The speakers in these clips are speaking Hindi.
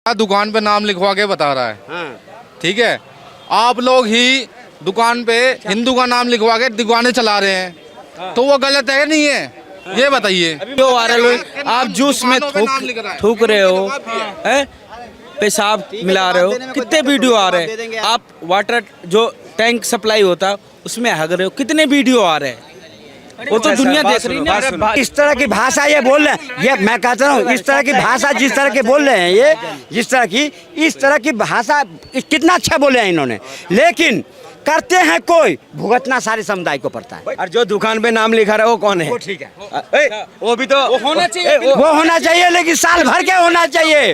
दुकान पे नाम लिखवा के बता रहा है। हाँ। ठीक है, आप लोग ही दुकान पे हिंदू का नाम लिखवा के दुकानें चला रहे हैं, तो वो गलत है नहीं है? ये बताइए। जो वायरल आप जूस में थूक रहे हो, हैं? पेशाब मिला रहे हो, कितने वीडियो आ रहे हैं। आप वाटर जो टैंक सप्लाई होता है उसमें हग रहे हो, कितने वीडियो आ रहे हैं। वो तो दुनिया देख रही है। इस तरह की भाषा ये बोल रहे हैं, ये मैं कहता हूँ इस तरह की भाषा जिस तरह के बोल रहे हैं, ये जिस तरह की इस तरह की भाषा कितना अच्छा बोले हैं इन्होंने, लेकिन करते हैं कोई भुगतना सारे समुदाय को पड़ता है। और जो दुकान पे नाम लिखा रहा है वो कौन है? वो ठीक है, वो भी तो होना चाहिए, वो होना चाहिए, लेकिन साल भर के होना चाहिए,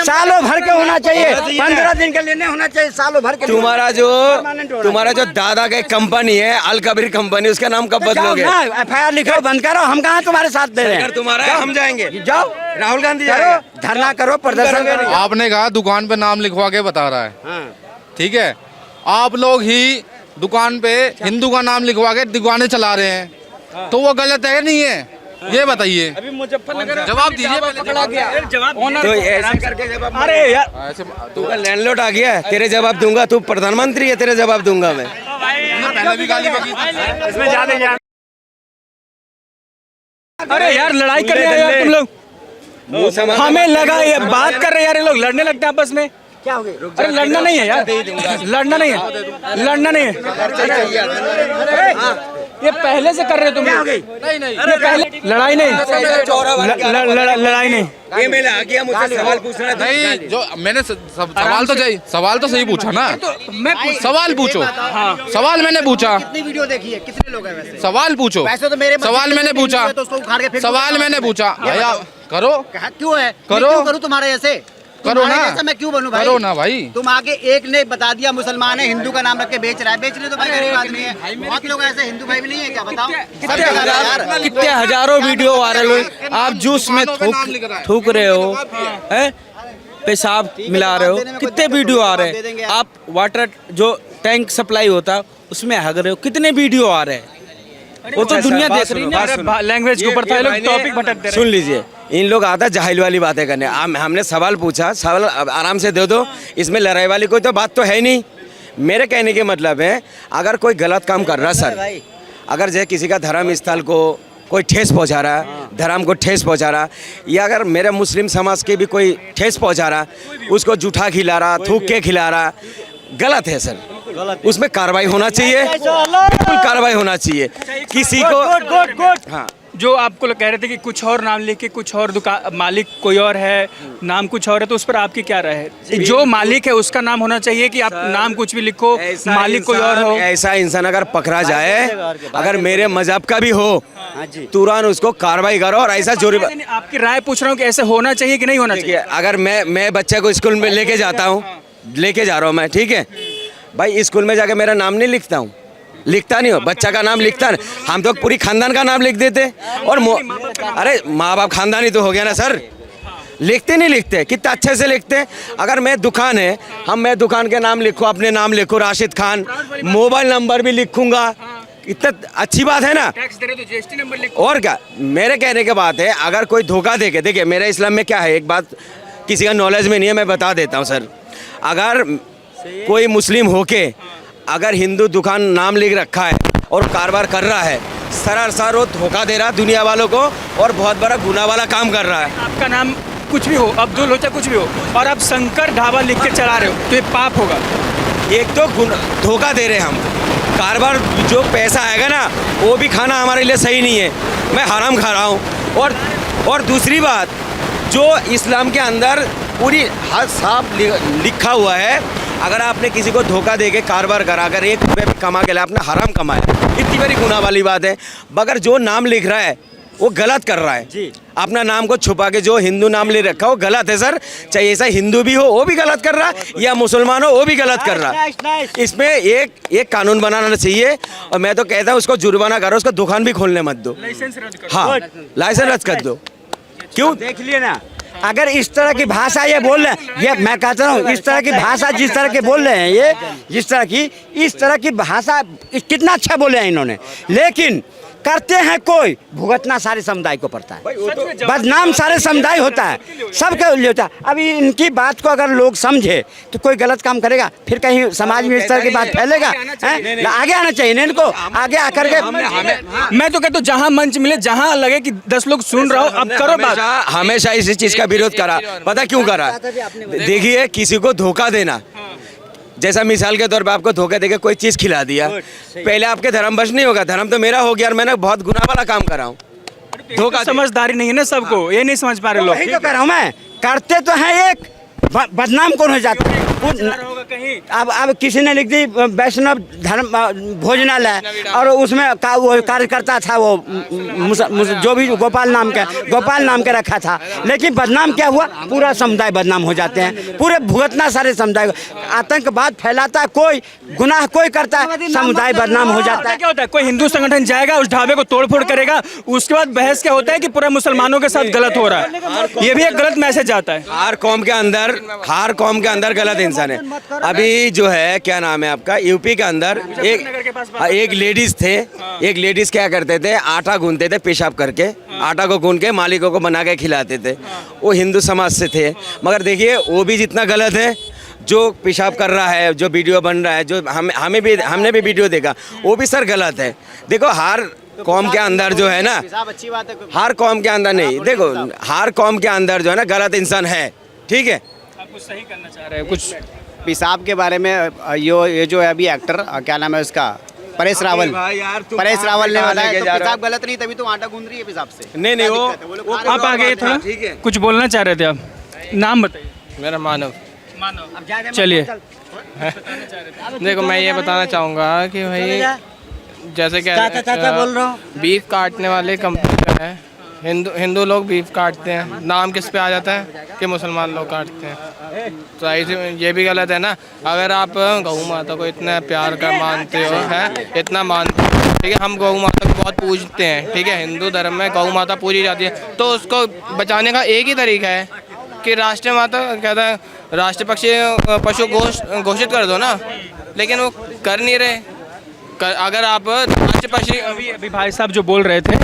सालों भर के होना चाहिए, 15 दिन के लिए नहीं होना चाहिए, सालों भर के। तुम्हारा जो दादा का कंपनी है अल कबीर कंपनी, उसका नाम कब बदलोगे? FIR लिखो, बंद करो, हम कहाँ तुम्हारे साथ दे रहे हैं। तुम्हारा हम जाएंगे, जाओ राहुल गांधी करो, धरना करो, प्रदर्शन करो। आपने कहा दुकान पे नाम लिखवा के बता रहा है। ठीक है, आप लोग ही दुकान पे हिंदू का नाम लिखवा के दुकानें चला रहे हैं, तो वो गलत है नहीं है? ये बताइए। अभी मुजफ्फरनगर जवाब दीजिए। पकड़ा गया, तो ऐसे करके जवाब। अरे यार ऐसे तू का लैंडलॉर्ड आ गया, तेरे जवाब दूंगा। तू प्रधानमंत्री है, तेरे जवाब दूंगा मैं। पहले भी गाली बकी। इसमें ज्यादा। अरे यार लड़ाई कर रहे हैं यार तुम लोग, हमें लगा ये बात कर रहे हैं यार, ये लोग लड़ने लगते हैं आपस में। क्या हो गया? अरे लड़ना नहीं है यार, लड़ना नहीं है, लड़ना नहीं है। ये पहले से कर रहे हो तुम। नहीं ये पहले लड़ाई नहीं, लड़ाई नहीं। ये मैंने आ गया, मुझसे सवाल पूछना था। नहीं, जो मैंने सवाल तो सही पूछा ना। मैं सवाल पूछो। सवाल मैंने पूछा, कितनी वीडियो देखी है, कितने लोग हैं वैसे? सवाल पूछो। वैसे तो मेरे सवाल मैंने पूछा, तो उसको उखाड़ के फेंक दो। सवाल मैंने पूछा। भैया करो, क्यों है? करो। मैं क्यों करूं तुम्हारे जैसे? करो ना, तुम्हारे जैसा मैं क्यों बनूं भाई? करो ना भाई। तुम आगे एक ने बता दिया मुसलमान है, हिंदू का नाम रख के बेच रहा है, बेचने तो भाई गरीब आदमी है। बहुत लोग ऐसे हिंदू भाई भी नहीं है क्या, बताओ? कितने हजारों वीडियो वायरल हुए। आप जूस में थूक रहे हो, हैं? पेशाब मिला रहे हो, कितने वीडियो आ रहे हैं। आप वाटर जो टैंक सप्लाई होता है उसमें हग रहे हो, कितने वीडियो आ रहे हैं। वो तो दुनिया देख रही है। लैंग्वेज के ऊपर टॉपिक भटक दे रहे हैं। सुन लीजिए, इन लोग आता जाहिल वाली बातें करने। हमने सवाल पूछा, सवाल आराम से दे दो, इसमें लड़ाई वाली कोई तो बात तो है नहीं। मेरे कहने के मतलब है, अगर कोई गलत काम कर रहा सर, अगर जैसे किसी का धर्म स्थल को कोई ठेस पहुंचा रहा है, धर्म को ठेस पहुंचा रहा, या अगर मेरे मुस्लिम समाज के भी कोई ठेस पहुंचा रहा, उसको जूठा खिला रहा, थूक के खिला रहा, गलत है सर। उसमें कार्रवाई होना चाहिए, बिल्कुल कार्रवाई होना चाहिए। किसी को हाँ, जो आपको लोग कह रहे थे कि कुछ और नाम लेके कुछ और दुकान मालिक कोई और है, नाम कुछ और है, तो उस पर आपकी क्या राय है? जो मालिक है उसका नाम होना चाहिए कि आप नाम कुछ भी लिखो, मालिक कोई और हो? ऐसा इंसान अगर पकड़ा जाए, अगर मेरे मजहब का भी हो, तुरंत उसको कार्रवाई करो। और ऐसा जुर्म, आपकी राय पूछ रहा हूँ कि ऐसे होना चाहिए कि नहीं होना चाहिए? अगर मैं बच्चे को स्कूल में लेके जाता हूँ, लेके जा रहा हूँ मैं, ठीक है भाई, स्कूल में जाके मेरा नाम नहीं लिखता हूँ, लिखता नहीं हो, बच्चा का नाम लिखता नहीं। हम तो पूरी खानदान का नाम लिख देते। और अरे माँ बाप खानदानी तो हो गया ना सर, लिखते नहीं लिखते, कितना अच्छे से लिखते। अगर मैं दुकान है, मैं दुकान के नाम लिखूँ, अपने नाम लिखूँ राशिद खान, मोबाइल नंबर भी लिखूंगा, इतना अच्छी बात है ना। टैक्स दे रहे तो जीएसटी नंबर लिखो। और क्या, मेरे कहने की बात है, अगर कोई धोखा देके, देखिए मेरे इस्लाम में क्या है, एक बात किसी का नॉलेज में नहीं है, मैं बता देता हूँ सर। अगर कोई मुस्लिम होके अगर हिंदू दुकान नाम लिख रखा है और कारोबार कर रहा है, सरासर वो धोखा दे रहा है दुनिया वालों को, और बहुत बड़ा गुनाह वाला काम कर रहा है। आपका नाम कुछ भी हो, अब्दुल हो चाहे कुछ भी हो, और आप शंकर ढाबा लिख के चला रहे हो, तो ये पाप होगा। एक तो धोखा दे रहे हैं हम, कारोबार जो पैसा आएगा ना वो भी खाना हमारे लिए सही नहीं है, मैं हराम खा रहा हूँ। और दूसरी बात, जो इस्लाम के अंदर पूरी हद साफ लिखा हुआ है, अगर आपने किसी को धोखा देके कारोबार करा, अगर 1 रुपये भी कमा के लिए आपने हराम कमाया, इतनी बड़ी गुनाह वाली बात है। मगर जो नाम लिख रहा है वो गलत कर रहा है जी। अपना नाम को छुपा के जो हिंदू नाम ले रखा वो गलत है सर। चाहे ऐसा हिंदू भी हो वो भी गलत कर रहा है, या मुसलमान हो वो भी गलत कर रहा है। इसमें एक कानून बनाना चाहिए, और मैं तो कहता हूँ उसको जुर्माना करो, उसको दुकान भी खोलने मत दो, हाँ लाइसेंस रद्द कर दो। क्यों? देख लिए ना, अगर इस तरह की भाषा ये बोल रहे हैं, ये मैं कहता हूँ इस तरह की भाषा जिस तरह के बोल रहे हैं, ये जिस तरह की इस तरह की भाषा कितना अच्छा बोले हैं इन्होंने, लेकिन करते हैं कोई, भुगतना सारे समुदाय को पड़ता है। बदनाम सारे समुदाय होता है, सबके लिए होता है। अभी इनकी बात को अगर लोग समझे तो कोई गलत काम करेगा, फिर कहीं समाज में इस तरह की बात फैलेगा। आगे आना चाहिए इनको, आगे आकर के मैं तो कहता हूँ जहाँ मंच मिले, जहाँ लगे कि 10 लोग सुन रहा हो, अब करो बात। हमेशा इसी चीज का विरोध करा, पता क्यों करा? देखिए, किसी को धोखा देना, जैसा मिसाल के तौर पे आपको धोखा देके कोई चीज खिला दिया, पहले आपके धर्म बश नहीं होगा, धर्म तो मेरा हो गया और मैंने बहुत गुनाह वाला काम करा हूँ। धोखा समझदारी नहीं है ना सबको, ये नहीं समझ पा रहे लोग। वही तो कह रहा हूँ मैं, करते तो हैं एक, बदनाम कौन हो जाता है? अब किसी ने लिख दी वैष्णव धर्म भोजनालय, और उसमें वो कार्यकर्ता था, वो जो भी गोपाल नाम के रखा था, लेकिन बदनाम क्या हुआ? पूरा समुदाय बदनाम हो जाते हैं, पूरे भुगतना सारे समुदाय। आतंकवाद फैलाता है कोई, गुनाह कोई करता है, समुदाय बदनाम हो जाता है। क्या होता है, कोई हिंदू संगठन जाएगा, उस ढाबे को तोड़फोड़ करेगा, उसके बाद बहस क्या होता है कि पूरा मुसलमानों के साथ गलत हो रहा है, ये भी एक गलत मैसेज आता है। हर कौम के अंदर गलत इंसान है। अभी जो है, क्या नाम है आपका, यूपी के अंदर एक लेडीज थे, एक लेडीज क्या करते थे, आटा गूंथते थे पेशाब करके, आटा को गूंथ के मालिकों को बना के खिलाते थे। वो हिंदू समाज से थे, मगर देखिए वो भी जितना गलत है, जो पेशाब कर रहा है, जो वीडियो बन रहा है, जो हमने भी वीडियो देखा, वो भी सर गलत है। देखो, हर कौम के अंदर जो है ना, अच्छी बात है, हर कौम के अंदर नहीं, देखो हर कौम के अंदर जो है ना गलत इंसान है, ठीक है। आप कुछ सही करना चाह रहे हैं कुछ? पेशाब के बारे में ये जो है अभी एक्टर, क्या नाम है उसका, परेश रावल ने बताया तो पेशाब गलत नहीं, तभी तो आटा गूंद रही है पेशाब से। नहीं वो आप आगे थोड़ा कुछ बोलना चाह रहे थे आप, नाम बताइए। मेरा मानव। चलिए, देखो मैं ये बताना चाहूँगा कि भाई जैसे क्या बीफ काटने वाले कंपनी है, हिंदू लोग बीफ काटते हैं, नाम किस पे आ जाता है कि मुसलमान लोग काटते हैं, तो ऐसे ये भी गलत है ना। अगर आप गौ माता को इतना प्यार कर मानते हो, है इतना मानते हो, ठीक है, हम गौ माता को बहुत पूजते हैं, ठीक है, हिंदू धर्म में गौ माता पूजी जाती है, तो उसको बचाने का एक ही तरीका है कि राष्ट्रीय माता कहता है, राष्ट्रीय पक्षी पशु घोषित कर दो ना, लेकिन वो कर नहीं रहे। अगर आप राष्ट्रीय पक्षी, अभी भाई साहब जो बोल रहे थे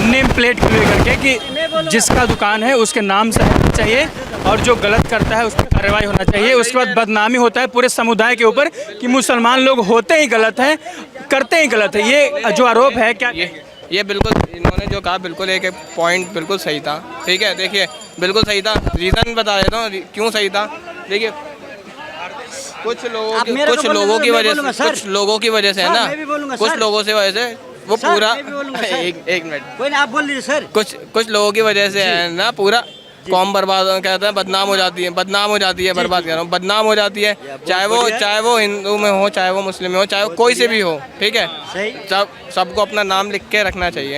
नेम प्लेट लेकर के कि जिसका दुकान है उसके नाम से होना चाहिए, और जो गलत करता है उस पर कार्रवाई होना चाहिए। उसके बाद बदनामी होता है पूरे समुदाय के ऊपर कि मुसलमान लोग होते ही गलत हैं, करते ही गलत है, ये जो आरोप है। क्या ये बिल्कुल इन्होंने जो कहा बिल्कुल एक पॉइंट बिल्कुल सही था, ठीक है, देखिए बिल्कुल सही था। रीज़न बता देता हूँ क्यों सही था। देखिए कुछ लोगों की वजह से है ना, कुछ लोगों से वजह से वो पूरा एक मिनट, कोई आप बोल लीजिए सर। कुछ लोगों की वजह से है ना पूरा कौम बर्बाद, कहते हैं बदनाम हो जाती है, बर्बाद कर रहा हूँ, बदनाम हो जाती है, चाहे वो हिंदू में हो, चाहे वो मुस्लिम में हो, चाहे वो कोई से भी हो, ठीक है, सबको अपना नाम लिख के रखना चाहिए।